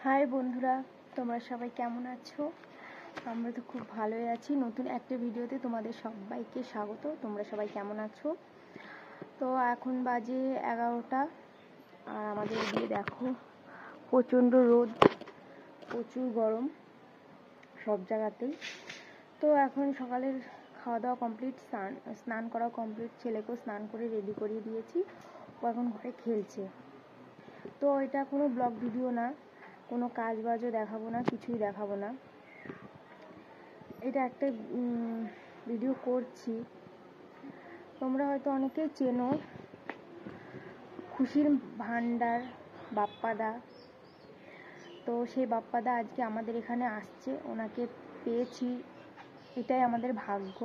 High বন্ধুরা, তোমরা সবাই কেমন আছো? আমরা তো খুব ভালোই আছি। নতুন একটা ভিডিওতে তোমাদের সবাইকে স্বাগত। তোমরা সবাই কেমন আছো? তো এখন বাজে 11টা, আর আমাদের এদিকে দেখো প্রচণ্ড রোদ, প্রচুর গরম সব জায়গাতেই। তো এখন সকালের খাওয়া দাওয়া কমপ্লিট, স্নান করা কমপ্লিট, ছেলেকেও স্নান করে রেডি করিয়ে দিয়েছি। ও এখন ঘরে খেলছে। তো এটা কোনো ব্লগ ভিডিও না, কোনো কাজ বাজও দেখাবো না, কিছুই দেখাবো না। এটা একটা ভিডিও করছি, তোমরা হয়তো অনেকেই চেনো, খুশির ভান্ডার বাপ্পাদা। তো সেই বাপ্পাদা আজকে আমাদের এখানে আসছে, ওনাকে পেয়েছি, এটাই আমাদের ভাগ্য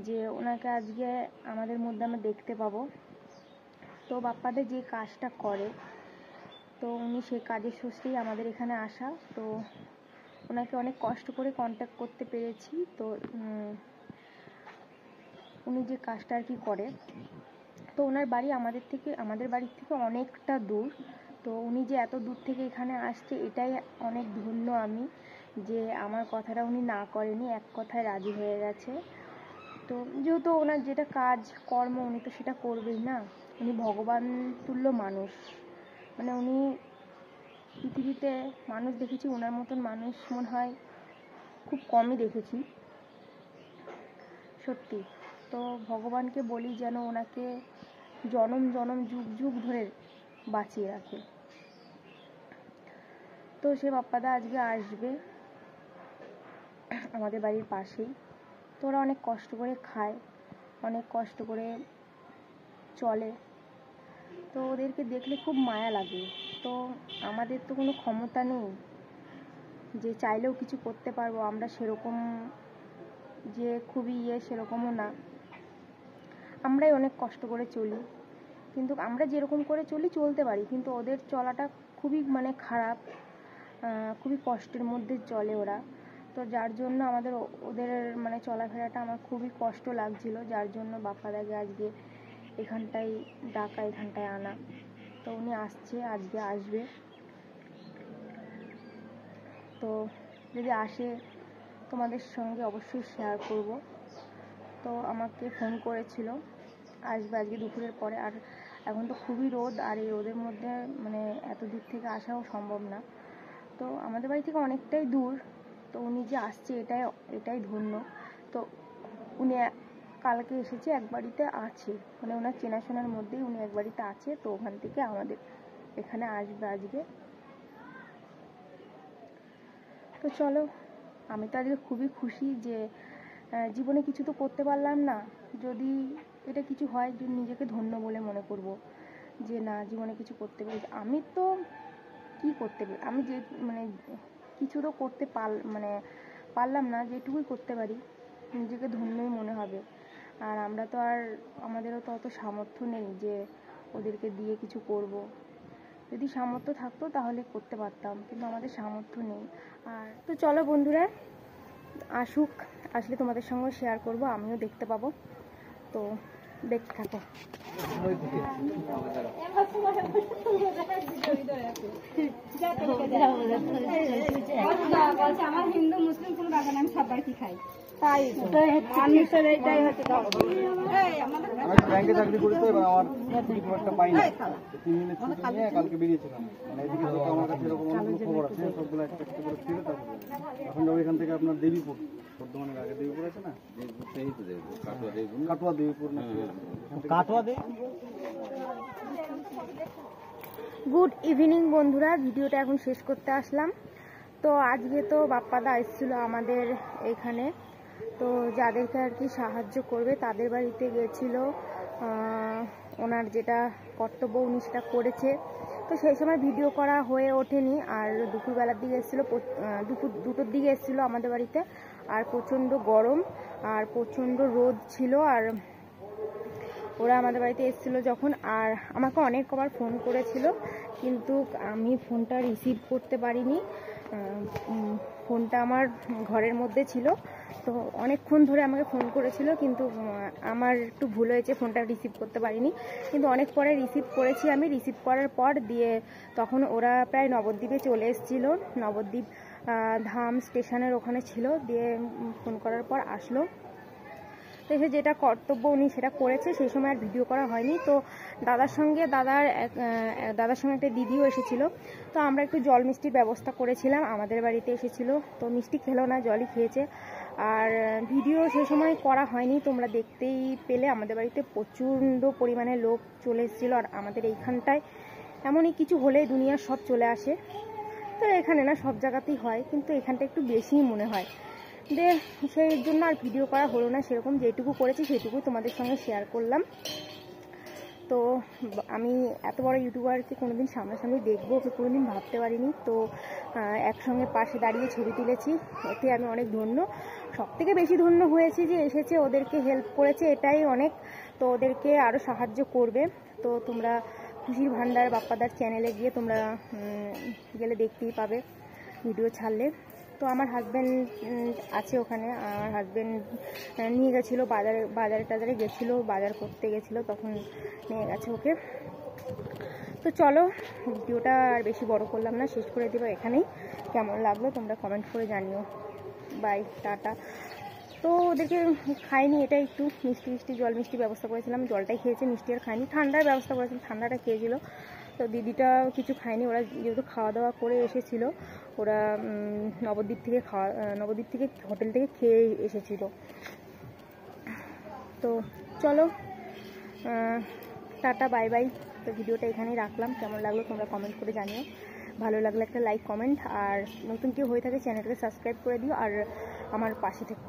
যে ওনাকে আজকে আমাদের মধ্যে আমরা দেখতে পাবো। তো বাপ্পাদা যে কাজটা করে, তো উনি সেই কাজের সূত্রেই আমাদের এখানে আসা। তো ওনাকে অনেক কষ্ট করে কন্ট্যাক্ট করতে পেরেছি। তো উনি যে কাজটা আর কি করে, তো ওনার বাড়ি আমাদের বাড়ির থেকে অনেকটা দূর। তো উনি যে এত দূর থেকে এখানে আসছে, এটাই অনেক ধন্য আমি, যে আমার কথাটা উনি না করেনি, এক কথায় রাজি হয়ে গেছে। তো যেহেতু ওনার যেটা কাজ কর্ম, উনি তো সেটা করবেই না। উনি ভগবান তুল্য মানুষ, মানে উনি পৃথিবীতে মানুষ দেখেছি, ওনার মতন মানুষ মনে হয় খুব কমই দেখেছি, সত্যি। তো ভগবানকে বলি যেন ওনাকে জনম জনম যুগ যুগ ধরে বাঁচিয়ে রাখে। তো সে বাপ্পাদা আজকে আসবে আমাদের বাড়ির পাশেই। তো ওরা অনেক কষ্ট করে খায়, অনেক কষ্ট করে চলে। তো ওদেরকে দেখলে খুব মায়া লাগে। তো আমাদের তো কোনো ক্ষমতা নেই যে চাইলেও কিছু করতে পারবো, আমরা সেরকম যে খুবই সেরকমও না। আমরাই অনেক কষ্ট করে চলি, কিন্তু আমরা যেরকম করে চলতে পারি, কিন্তু ওদের চলাটা খুবই খারাপ, খুবই কষ্টের মধ্যে চলে ওরা। তো যার জন্য ওদের চলাফেরাটা আমার খুবই কষ্ট লাগছিল, যার জন্য বাপ্পাদাকে আজকে এখানটায় ডাকা, এখানটায় আনা। তো উনি আসছে, আজকে আসবে। তো যদি আসে তোমাদের সঙ্গে অবশ্যই শেয়ার করব। তো আমাকে ফোন করেছিল, আসবে আজকে দুপুরের পরে। আর এখন তো খুবই রোদ, আর এই রোদের মধ্যে এত দূর থেকে আসাও সম্ভব না। তো আমাদের বাড়ি থেকে অনেকটাই দূর। তো উনি যে আসছে, এটাই ধন্য। তো উনি কালকে এসেছে, এক বাড়িতে আছে, ওনার চেনাশোনার মধ্যেই উনি এক বাড়িতে আছে। তো ওখান থেকে আমাদের এখানে আসবে আজকে। তো চলো, আমি তো আজকে খুবই খুশি যে জীবনে কিছু তো করতে পারলাম না, যদি এটা কিছু হয়, যে নিজেকে ধন্য বলে মনে করব যে না, জীবনে কিছু করতে পেরেছি। আমি তো কি করতে পারি, আমি যে কিছু তো করতে পারলাম না, যেটুকুই করতে পারি নিজেকে ধন্যই মনে হবে। আর আমরা তো আমাদেরও তো অত সামর্থ্য নেই যে ওদেরকে দিয়ে কিছু করব। যদি সামর্থ্য থাকতো তাহলে করতে পারতাম, কিন্তু আমাদের সামর্থ্য নেই। আর তো চলো বন্ধুরা, আসলে তোমাদের সঙ্গে শেয়ার করব, আমিও দেখতে পাবো। তো দেখতে থাকো। আমার হিন্দু মুসলিম কোনো ব্যাপার না, আমি সব বাড়িতে খাই। তাই আমি তো এইটাই হচ্ছে ব্যাংকে চাকরি করি, তো এবার আমার একটা পাই না, 3 দিনের ছুটি নিয়ে কালকে বেরিয়েছিলাম। এদিকে তো আমার কাছে এরকম অনেকগুলো খবর আছে, সবগুলো একটা একটা করে ছিল। তারপরে এখন যাবো এখান থেকে আপনার দেবীপুর, বর্ধমানের আগে দেবীপুর আছে না, কাটোয়া দেবীপুর না, কাটোয়া দেবী। গুড ইভিনিং বন্ধুরা, ভিডিওটা এখন শেষ করতে আসলাম। তো আজকে তো বাপ্পাদা এসেছিল আমাদের এখানে, তো যাদেরকে আর কি সাহায্য করবে তাদের বাড়িতে গেছিল। ওনার যেটা কর্তব্য উনি সেটা করেছে। তো সেই সময় ভিডিও করা হয়ে ওঠেনি। আর দুপুরবেলার দিকে এসেছিলো, দুপুর 2টোর দিকে এসেছিলো আমাদের বাড়িতে। আর প্রচণ্ড গরম আর প্রচণ্ড রোদ ছিল। আর ওরা আমাদের বাড়িতে এসেছিলো যখন, আর আমাকে অনেক কবার ফোন করেছিল, কিন্তু আমি ফোনটা রিসিভ করতে পারিনি। ফোনটা আমার ঘরের মধ্যে ছিল। তো অনেকক্ষণ ধরে আমাকে ফোন করেছিল, কিন্তু আমার একটু ভুল হয়েছে, ফোনটা রিসিভ করতে পারিনি। কিন্তু অনেক পরে রিসিভ করেছি আমি। রিসিভ করার পর দিয়ে তখন ওরা প্রায় নবদ্বীপে চলে এসেছিলো, নবদ্বীপ ধাম স্টেশনের ওখানে ছিল। দিয়ে ফোন করার পর আসলো, তো এসে যেটা কর্তব্য উনি সেটা করেছে। সেই সময় আর ভিডিও করা হয়নি। তো দাদার সঙ্গে একটা দিদিও এসেছিলো। তো আমরা একটু জল মিষ্টির ব্যবস্থা করেছিলাম, আমাদের বাড়িতে এসেছিলো। তো মিষ্টি খেলো না, জলই খেয়েছে। আর ভিডিও সেই সময় করা হয়নি, তোমরা দেখতেই পেলে আমাদের বাড়িতে প্রচণ্ড পরিমাণে লোক চলে এসেছিলো। আর আমাদের এইখানটায় এমনই কিছু হলে দুনিয়ার সব চলে আসে। তো এখানে না, সব জায়গাতেই হয়, কিন্তু এখানটা একটু বেশিই মনে হয়। সেই জন্য আর ভিডিও করা হলো না সেরকম। যেটুকু করেছি সেটুকুই তোমাদের সঙ্গে শেয়ার করলাম। তো আমি এত বড় ইউটিউবারকে কোনোদিন সামনাসামনি দেখবো ওকে কোনোদিন ভাবতে পারিনি। তো একসঙ্গে পাশে দাঁড়িয়ে ছবি তুলেছি, এতে আমি অনেক ধন্য। সবথেকে বেশি ধন্য হয়েছি যে এসেছে, ওদেরকে হেল্প করেছে, এটাই অনেক। তো ওদেরকে আরও সাহায্য করবে। তো তোমরা খুশির ভান্ডার বাপ্পাদার চ্যানেলে গিয়ে তোমরা গেলে দেখতেই পাবে ভিডিও ছাড়লে। তো আমার হাজব্যান্ড আছে ওখানে, আমার হাজব্যান্ড নিয়ে গেছিলো বাজারে গেছিলো, বাজার করতে গেছিলো, তখন নিয়ে গেছে ওকে। তো চলো, ভিডিওটা আর বেশি বড় করলাম না, শেষ করে দেবো এখানেই। কেমন লাগলো তোমরা কমেন্ট করে জানিও। Bye, tata. তো ওদেরকে খাইনি, এটা একটু মিষ্টি জল মিষ্টি ব্যবস্থা করেছিলাম, জলটাই খেয়েছে, মিষ্টি আর খাইনি। ঠান্ডার ব্যবস্থা করেছিলাম, ঠান্ডাটা খেয়েছিল। তো দিদিটা কিছু খায়নি, ওরা যেহেতু খাওয়া দাওয়া করে এসেছিলো, ওরা নবদ্বীপ থেকে হোটেল থেকে খেয়ে এসেছিলো। তো চলো, টাটা, বাই বাই। তো ভিডিওটা এখানেই রাখলাম। কেমন লাগলো তোমরা কমেন্ট করে জানিও। ভালো লাগলে একটা লাইক কমেন্ট, আর নতুন কেউ হয়ে থাকে চ্যানেলটাকে সাবস্ক্রাইব করে দিও, আর আমার পাশে থেকে